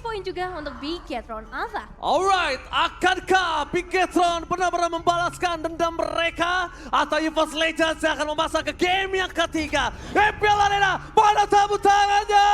point juga untuk Bigetron Alpha. Alright, akankah Bigetron benar-benar membalaskan dendam mereka? Atau EVOS Legends yang akan memasak ke game yang ketiga? EPL Arena, mana tepuk tangannya?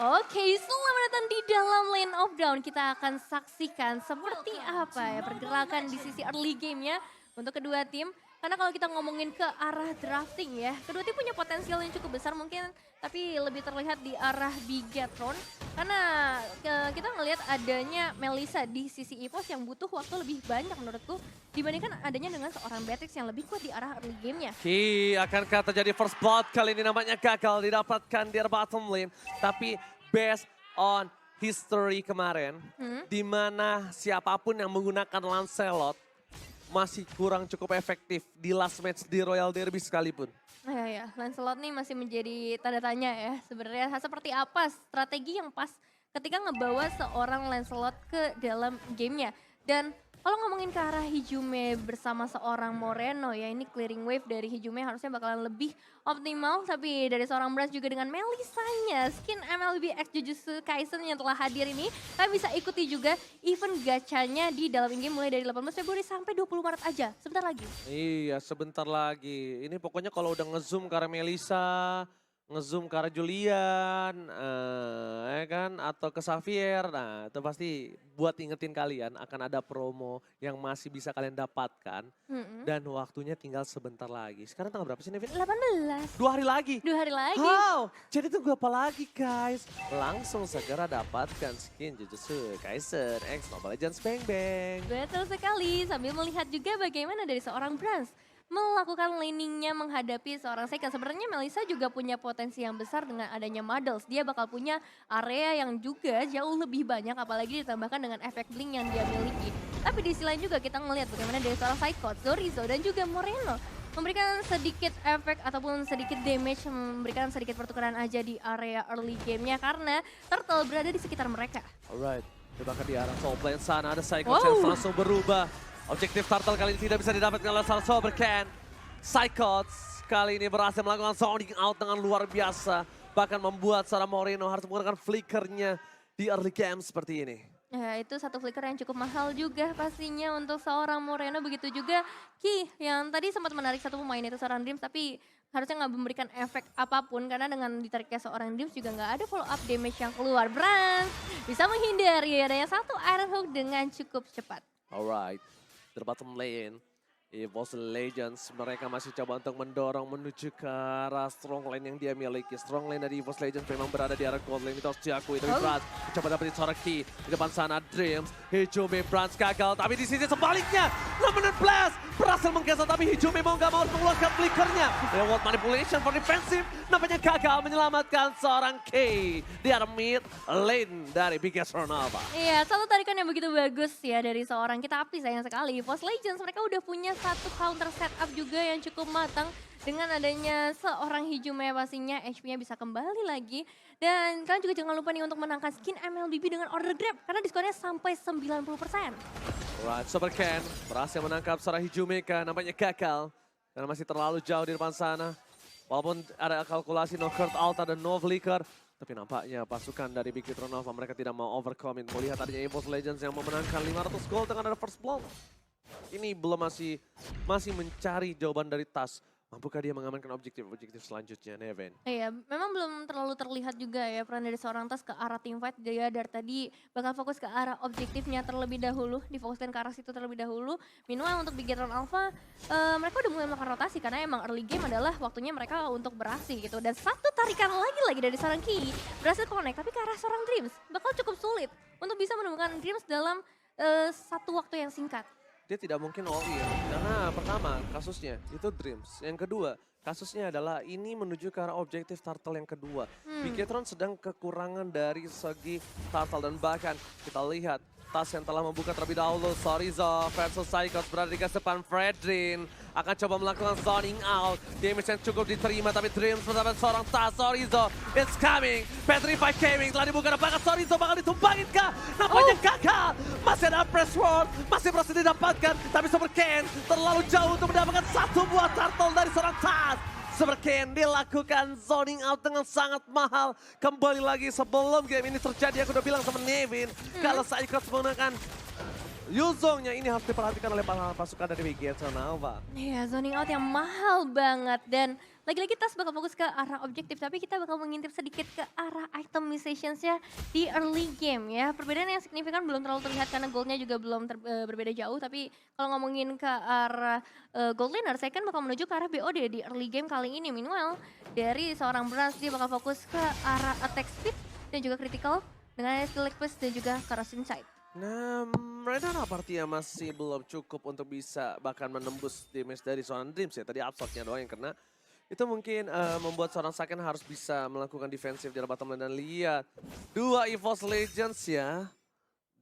Oke, selamat datang di dalam Lane of Dawn. Kita akan saksikan seperti apa ya pergerakan di sisi early game-nya untuk kedua tim. Karena kalau kita ngomongin ke arah drafting ya, kedua tim punya potensial yang cukup besar mungkin, tapi lebih terlihat di arah Bigetron. Karena kita ngelihat adanya Melissa di sisi EVOS yang butuh waktu lebih banyak menurutku dibandingkan adanya dengan seorang Beatrix yang lebih kuat di arah early game-nya. Akankah terjadi first blood kali ini nampaknya gagal didapatkan di bottom lane. Tapi based on history kemarin, di mana siapapun yang menggunakan Lancelot masih kurang cukup efektif di last match di Royal Derby sekalipun. Ya, Lancelot nih masih menjadi tanda tanya ya. Sebenarnya seperti apa strategi yang pas ketika ngebawa seorang Lancelot ke dalam gamenya. Dan kalau ngomongin ke arah Hijume bersama seorang Moreno ya, ini clearing wave dari Hijume harusnya bakalan lebih optimal. Tapi dari seorang Brans juga dengan Melissanya, skin MLB X Jujutsu Kaisen yang telah hadir ini, kalian bisa ikuti juga event gachanya di dalam in-game mulai dari 18 Februari sampai 20 Maret aja, sebentar lagi. Iya, sebentar lagi. Ini pokoknya kalau udah nge-zoom ke arah Melissa, nge-zoom ke arah Julian, ya kan, atau ke Xavier, nah itu pasti buat ingetin kalian akan ada promo yang masih bisa kalian dapatkan. Dan waktunya tinggal sebentar lagi. Sekarang tanggal berapa sih Nevin? 18. 2 hari lagi? 2 hari lagi. How? Jadi tunggu apa lagi guys? Langsung segera dapatkan skin Jujutsu Kaisen X Mobile Legends Bang Bang. Betul sekali, sambil melihat juga bagaimana dari seorang Brans melakukan laningnya menghadapi seorang Seiken. Sebenarnya Melissa juga punya potensi yang besar dengan adanya Muddles. Dia bakal punya area yang juga jauh lebih banyak apalagi ditambahkan dengan efek blink yang dia miliki. Tapi di sisi lain juga kita ngelihat bagaimana dari seorang Psycho, Zorizo dan juga Moreno memberikan sedikit efek ataupun sedikit damage, memberikan sedikit pertukaran aja di area early game-nya karena Turtle berada di sekitar mereka. Alright, kita ke di arah top lane sana ada Psycho yang langsung berubah. Objektif Turtle kali ini tidak bisa didapatkan oleh Sarso Berken. Psychots kali ini berhasil melakukan zoning out dengan luar biasa. Bahkan membuat seorang Moreno harus menggunakan flickernya di early game seperti ini. Ya, itu satu flicker yang cukup mahal juga pastinya untuk seorang Moreno. Begitu juga Ki yang tadi sempat menarik satu pemain itu seorang Dreams. Tapi harusnya nggak memberikan efek apapun karena dengan ditariknya seorang Dreams juga nggak ada follow up damage yang keluar. Brans bisa menghindari adanya satu Iron Hook dengan cukup cepat. Alright. Di bottom lane, EVOS Legends mereka masih coba untuk mendorong menuju ke arah strong lane yang dia miliki. Strong lane dari EVOS Legends memang berada di arah gold lane, itu harus diakui. Tapi Brans coba dapetin seorang key. Di depan sana Dreams, Hijume, Brans gagal. Tapi di sisi sebaliknya, Lemonade Blast berhasil menggeser. Tapi Hijume mau gak mau harus mengeluarkan flickernya. Lewat manipulation for defensive, nampaknya gagal menyelamatkan seorang key di arah mid lane dari Bigetron Alpha. Iya, satu tarikan yang begitu bagus ya dari seorang kita, tapi sayang sekali EVOS Legends mereka udah punya satu counter setup juga yang cukup matang. Dengan adanya seorang Hijume pastinya HP-nya bisa kembali lagi. Dan kalian juga jangan lupa nih untuk menangkan skin MLBB dengan order grab karena diskonnya sampai 90%. Alright, Soberken berhasil menangkap seorang Hijume kan, nampaknya gagal. Karena masih terlalu jauh di depan sana. Walaupun ada kalkulasi no Kurt Alta dan no Flicker. Tapi nampaknya pasukan dari Bigetron Alpha mereka tidak mau overcoming. Melihat adanya EVOS Legends yang memenangkan 500 gold dengan ada first blood. Ini belum masih mencari jawaban dari Tas. Mampukah dia mengamankan objektif selanjutnya, Neven? Iya, memang belum terlalu terlihat juga ya peran dari seorang Tas ke arah teamfight. Dia dari tadi bakal fokus ke arah objektifnya terlebih dahulu, difokuskan ke arah situ terlebih dahulu. Meanwhile untuk Bigetron Alpha, mereka udah mulai melakukan rotasi karena emang early game adalah waktunya mereka untuk beraksi gitu. Dan satu tarikan lagi dari seorang Ki berhasil connect, tapi ke arah seorang Dreams bakal cukup sulit untuk bisa menemukan Dreams dalam satu waktu yang singkat. Dia tidak mungkin all in, karena pertama kasusnya itu Dreams. Yang kedua kasusnya adalah ini menuju ke arah objektif Turtle yang kedua. Bigetron sedang kekurangan dari segi Turtle dan bahkan kita lihat Tas yang telah membuka terlebih dahulu. Zorizo versus Psychos berada di garis depan. Fredrin akan coba melakukan zoning out. Damage yang cukup diterima tapi Dreams bersama seorang Tas. Zorizo, it's coming. Petrify Gaming telah dibuka. Apakah Zorizo bakal ditumbangin kah? Nampaknya gagal. Masih ada press ward. Masih berhasil didapatkan. Tapi Super Ken terlalu jauh untuk mendapatkan satu buah turtle dari seorang Tas. Superken dilakukan zoning out dengan sangat mahal. Kembali lagi sebelum game ini terjadi, aku udah bilang sama Nevin, kalau Cyclops menggunakan Yuzongnya ini harus diperhatikan oleh para pasukan dari Bigetron Alpha. Iya, zoning out yang mahal banget. Dan lagi-lagi Tas bakal fokus ke arah objektif, tapi kita bakal mengintip sedikit ke arah itemizationsnya di early game ya. Perbedaan yang signifikan belum terlalu terlihat karena goldnya juga belum berbeda jauh. Tapi kalau ngomongin ke arah gold laner, saya kan bakal menuju ke arah BOD di early game kali ini. Meanwhile, dari seorang Brans dia bakal fokus ke arah attack speed dan juga critical dengan skill boost dan juga corrosive sight. Nah, Renata Partia masih belum cukup untuk bisa bahkan menembus damage dari seorang Dreams ya. Tadi absorb-nya doang yang kena. Itu mungkin membuat seorang Saken harus bisa melakukan defensif di bottom lane. Dan lihat, 2 EVOS Legends ya.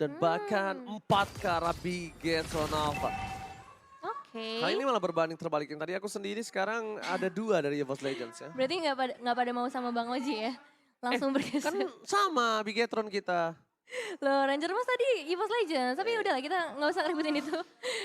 Dan bahkan 4 ke arah Bigetron Alpha. Oke. Kali ini malah berbanding terbalik. Yang tadi aku sendiri sekarang ada 2 dari EVOS Legends ya. Berarti nggak pada mau sama Bang Oji ya? Langsung bergeser. Kan sama Bigetron kita. Loh, Ranger Mas tadi EVOS Legends, tapi udahlah kita nggak usah ributin itu.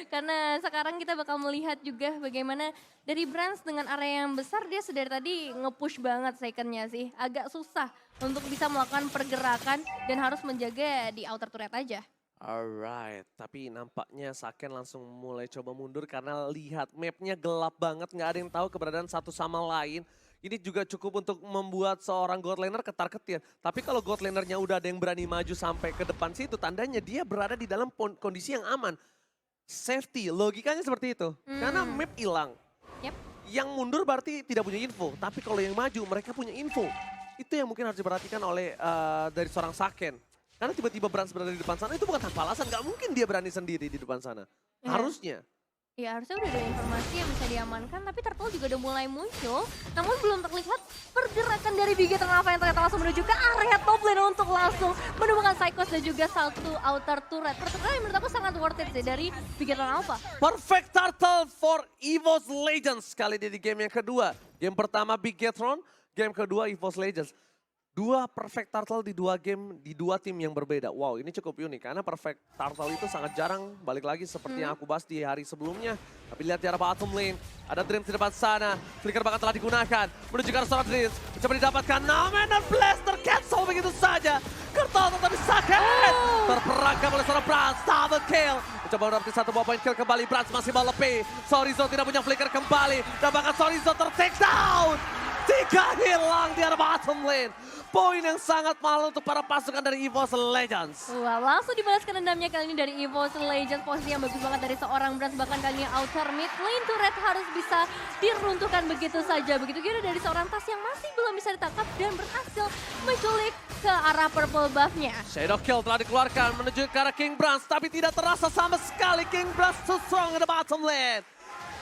Karena sekarang kita bakal melihat juga bagaimana dari Brans dengan area yang besar dia sedari tadi nge-push banget secondnya sih. Agak susah untuk bisa melakukan pergerakan dan harus menjaga di outer turret aja. Alright, tapi nampaknya Saken langsung mulai coba mundur karena lihat mapnya gelap banget, nggak ada yang tahu keberadaan satu sama lain. Ini juga cukup untuk membuat seorang God Laner ketar-ketir. Tapi kalau God Lanernya udah ada yang berani maju sampai ke depan situ, tandanya dia berada di dalam kondisi yang aman. Safety, logikanya seperti itu. Karena map hilang. Yep. Yang mundur berarti tidak punya info. Tapi kalau yang maju mereka punya info. Itu yang mungkin harus diperhatikan oleh dari seorang Saken. Karena tiba-tiba Brans berada di depan sana, itu bukan tanpa alasan. Gak mungkin dia berani sendiri di depan sana. Harusnya. Ya harusnya udah ada informasi yang bisa diamankan, tapi Turtle juga udah mulai muncul. Namun belum terlihat pergerakan dari Bigetron Alpha yang ternyata langsung menuju ke area top lane untuk langsung menemukan Psychos dan juga satu outer turret. Pertukaran yang menurut aku sangat worth it sih dari Bigetron Alpha. Perfect Turtle for EVOS Legends kali ini di game yang kedua. Game pertama Bigetron, game kedua EVOS Legends. 2 perfect turtle di 2 game, di 2 tim yang berbeda. Wow, ini cukup unik karena perfect turtle itu sangat jarang. Balik lagi seperti yang aku bahas di hari sebelumnya. Tapi lihat di arah bottom lane, ada Dreams di depan sana. Flicker bahkan telah digunakan, menuju ke arah seorang Dreams. Mencoba didapatkan, namun dan Blaster cancel begitu saja. Kertal tapi Saken terperangkap oleh seorang Brans, double kill. Mencoba mendapatkan 1 buah point kill kembali, Brans masih melepi. Sorizo tidak punya flicker kembali, dan bahkan Sorizo ter-take down. 3 hilang di arah bottom lane. Poin yang sangat mahal untuk para pasukan dari EVOS Legends. Wah, langsung dibalaskan dendamnya kali ini dari EVOS Legends. Posisi yang bagus banget dari seorang Brans, bahkan kali ini outer mid lane turret harus bisa diruntuhkan begitu saja. Begitu juga dari seorang Tas yang masih belum bisa ditangkap dan berhasil menculik ke arah purple buff-nya. Shadow Kill telah dikeluarkan menuju ke arah King Brans, tapi tidak terasa sama sekali King Brans too strong in the bottom lane.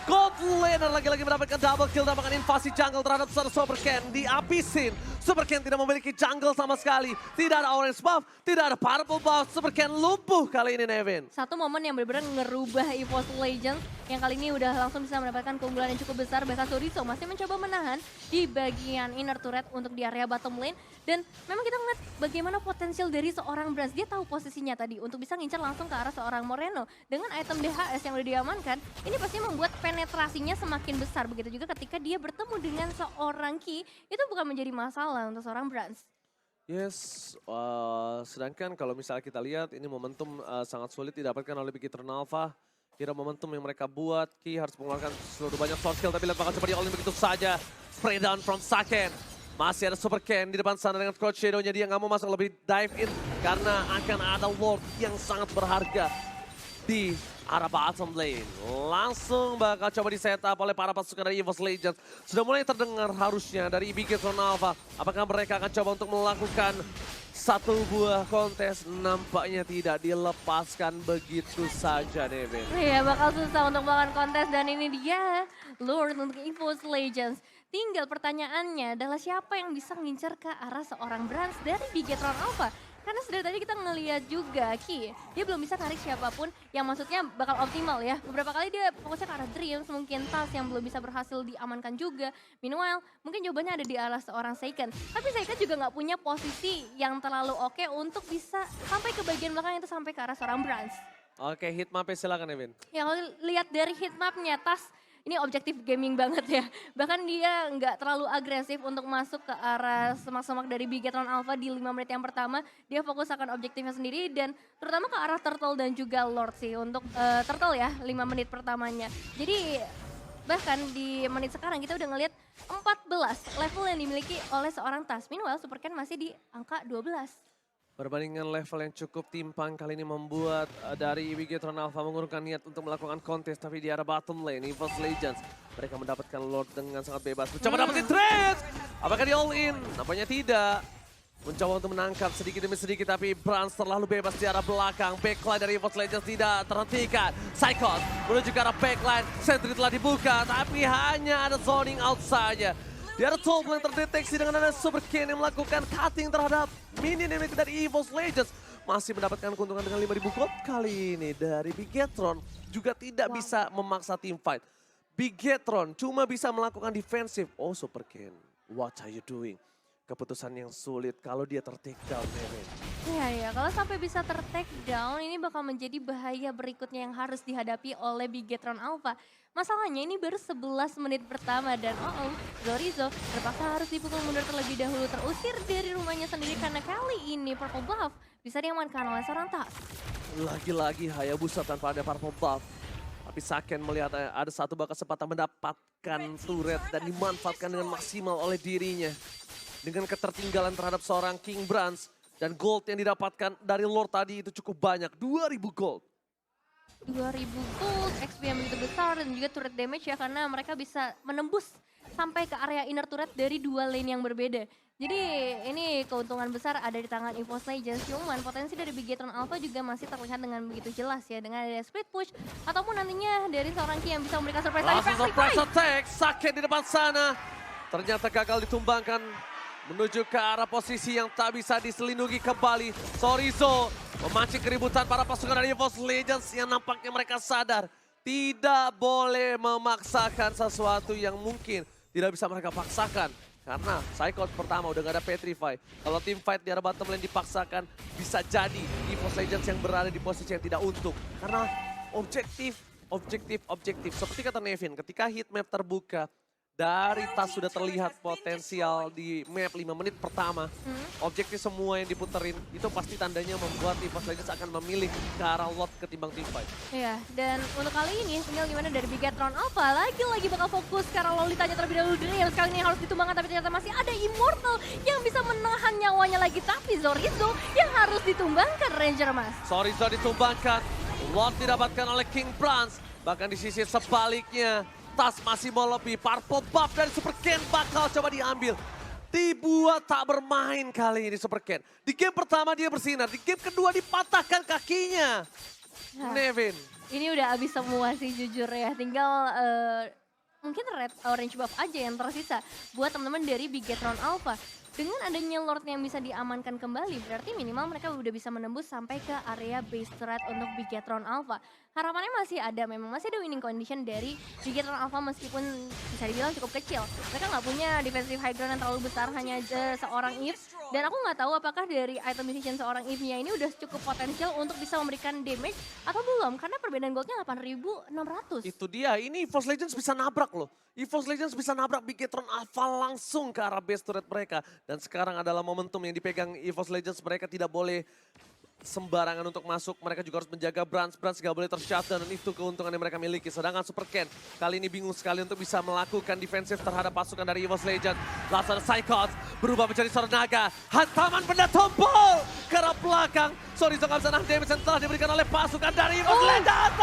God Laner lagi-lagi mendapatkan double kill dan bahkan invasi jungle terhadap seorang Superken dihabisin. Superken tidak memiliki jungle sama sekali. Tidak ada orange buff, tidak ada purple buff. Superken lumpuh kali ini Nevin. Satu momen yang benar-benar ngerubah EVOS Legends yang kali ini udah langsung bisa mendapatkan keunggulan yang cukup besar. Bahkan Sorizo masih mencoba menahan di bagian inner turret untuk di area bottom lane. Dan memang kita ngeliat bagaimana potensial dari seorang Brans. Dia tahu posisinya tadi untuk bisa ngincar langsung ke arah seorang Moreno. Dengan item DHS yang udah diamankan, ini pasti membuat penetrasinya semakin besar. Begitu juga ketika dia bertemu dengan seorang Ki, itu bukan menjadi masalah untuk seorang Brans. Yes, sedangkan kalau misalnya kita lihat ini momentum sangat sulit didapatkan oleh Bigetron Alpha. Kira momentum yang mereka buat, Ki harus mengeluarkan seluruh banyak source skill, tapi lihat bakal seperti all in begitu saja. Spray down from Saken. Masih ada Superken di depan sana dengan Cloud Shadow-nya, dia nggak mau masuk lebih dive in karena akan ada Lord yang sangat berharga di arah bottom lane. Langsung bakal coba di setup oleh para pasukan dari EVOS Legends. Sudah mulai terdengar harusnya dari Bigetron Alpha. Apakah mereka akan coba untuk melakukan satu buah kontes? Nampaknya tidak dilepaskan begitu saja, Nevin. Iya, bakal susah untuk melakukan kontes dan ini dia Lord untuk EVOS Legends. Tinggal pertanyaannya adalah siapa yang bisa ngincar ke arah seorang Brans dari Bigetron Alpha. Karena sedari tadi kita ngeliat juga Ki, dia belum bisa tarik siapapun yang maksudnya bakal optimal ya. Beberapa kali dia fokusnya ke arah Dreams, mungkin Tas yang belum bisa berhasil diamankan juga. Meanwhile, mungkin jawabannya ada di arah seorang Seiken. Tapi Seiken juga nggak punya posisi yang terlalu oke untuk bisa sampai ke bagian belakang itu sampai ke arah seorang Brans. Oke, hitmapnya silakan Nevin. Ya kalau lihat dari hitmapnya Tas, ini objektif gaming banget ya. Bahkan dia nggak terlalu agresif untuk masuk ke arah semak-semak dari Bigetron Alpha di 5 menit yang pertama. Dia fokus akan objektifnya sendiri dan terutama ke arah Turtle dan juga Lord sih untuk Turtle ya 5 menit pertamanya. Jadi bahkan di menit sekarang kita udah ngelihat 14 level yang dimiliki oleh seorang Tas. Meanwhile Super Ken masih di angka 12. Perbandingan level yang cukup timpang kali ini membuat dari Bigetron Alpha mengurungkan niat untuk melakukan kontes. Tapi di arah bottom lane, EVOS Legends, mereka mendapatkan Lord dengan sangat bebas. Mencoba dapetin trade! Apakah di all in? Nampaknya tidak. Mencoba untuk menangkap sedikit demi sedikit, tapi Brans terlalu bebas di arah belakang. Backline dari EVOS Legends tidak terhentikan. Psychos menuju ke arah backline. Sentry telah dibuka, tapi hanya ada zoning out saja. Di arah top lane terdeteksi dengan ada Super Ken yang melakukan cutting terhadap minion yang dari EVOS Legends. Masih mendapatkan keuntungan dengan 5.000 gold kali ini dari Bigetron. Juga tidak bisa memaksa team fight. Bigetron cuma bisa melakukan defensif. Oh Super Ken, what are you doing? Keputusan yang sulit kalau dia ter-take down, Nevin. Iya, kalau sampai bisa ter-take down ini bakal menjadi bahaya berikutnya yang harus dihadapi oleh Bigetron Alpha. Masalahnya ini baru 11 menit pertama dan Zorizo terpaksa harus dipukul mundur terlebih dahulu, terusir dari rumahnya sendiri karena kali ini Purple Buff bisa diamankan oleh seorang Tas. Lagi-lagi Hayabusa tanpa ada Purple Buff. Tapi Saken melihat ada satu kesempatan mendapatkan turret dan dimanfaatkan dengan maksimal oleh dirinya. Dengan ketertinggalan terhadap seorang King Brans dan gold yang didapatkan dari Lord tadi itu cukup banyak, 2.000 gold. 2.000 gold, XP yang begitu besar dan juga turret damage ya karena mereka bisa menembus sampai ke area inner turret dari dua lane yang berbeda. Jadi ini keuntungan besar ada di tangan EVOS Legends, cuman potensi dari Bigetron Alpha juga masih terlihat dengan begitu jelas ya dengan ada split push ataupun nantinya dari seorang Ki yang bisa memberikan surprise tadi. Langsung surprise attack, Saken di depan sana. Ternyata gagal ditumbangkan. Menuju ke arah posisi yang tak bisa diselindungi kembali. Zorizo memancing keributan para pasukan dari EVOS Legends yang nampaknya mereka sadar. Tidak boleh memaksakan sesuatu yang mungkin tidak bisa mereka paksakan. Karena Psychos pertama udah gak ada Petrify. Kalau team fight di arah bottom lane dipaksakan, bisa jadi EVOS Legends yang berada di posisi yang tidak untung. Karena objektif. Seperti kata Nevin, ketika heat map terbuka, dari Tas sudah terlihat potensial di map 5 menit pertama. Objektif semua yang diputerin itu pasti tandanya membuat EVOS Legends akan memilih ke arah lot ketimbang team fight. Iya, dan untuk kali ini tinggal gimana dari Bigetron Alpha lagi-lagi bakal fokus ke arah Lolitanya terlebih dahulu yang sekali ini harus ditumbangkan tapi ternyata masih ada Immortal yang bisa menahan nyawanya lagi tapi Zorizo yang harus ditumbangkan Ranger Mas. Zorizo ditumbangkan, lot didapatkan oleh King Brans, bahkan di sisi sebaliknya Tas masih mau lebih, Purple Buff dari Super Ken bakal coba diambil. Dibuat tak bermain kali ini Super Ken. Di game pertama dia bersinar, di game kedua dipatahkan kakinya. Nevin. Ini udah habis semua sih jujur ya, tinggal mungkin red orange buff aja yang tersisa buat teman-teman dari Bigetron Alpha. Dengan adanya Lord yang bisa diamankan kembali, berarti minimal mereka udah bisa menembus sampai ke area base turret untuk Bigetron Alpha. Harapannya masih ada, memang masih ada winning condition dari Bigetron Alpha meskipun bisa dibilang cukup kecil. Mereka nggak punya defensive high ground yang terlalu besar, hanya seorang Eve. Dan aku nggak tahu apakah dari item decision seorang Eve-nya ini udah cukup potensial untuk bisa memberikan damage atau belum. Karena perbedaan goldnya 8.600. Itu dia, ini EVOS Legends bisa nabrak loh. EVOS Legends bisa nabrak Bigetron Alpha langsung ke arah base turret mereka. Dan sekarang adalah momentum yang dipegang EVOS Legends, mereka tidak boleh sembarangan untuk masuk, mereka juga harus menjaga Brans gak boleh tershutdown dan itu keuntungan yang mereka miliki. Sedangkan Super Ken kali ini bingung sekali untuk bisa melakukan defensif terhadap pasukan dari EVOS Legends. Langsung ada Psychos berubah menjadi seorang naga, hantaman benda tumpul ke arah belakang. Zorizo gak bisa nahan damage yang telah diberikan oleh pasukan dari EVOS Legends.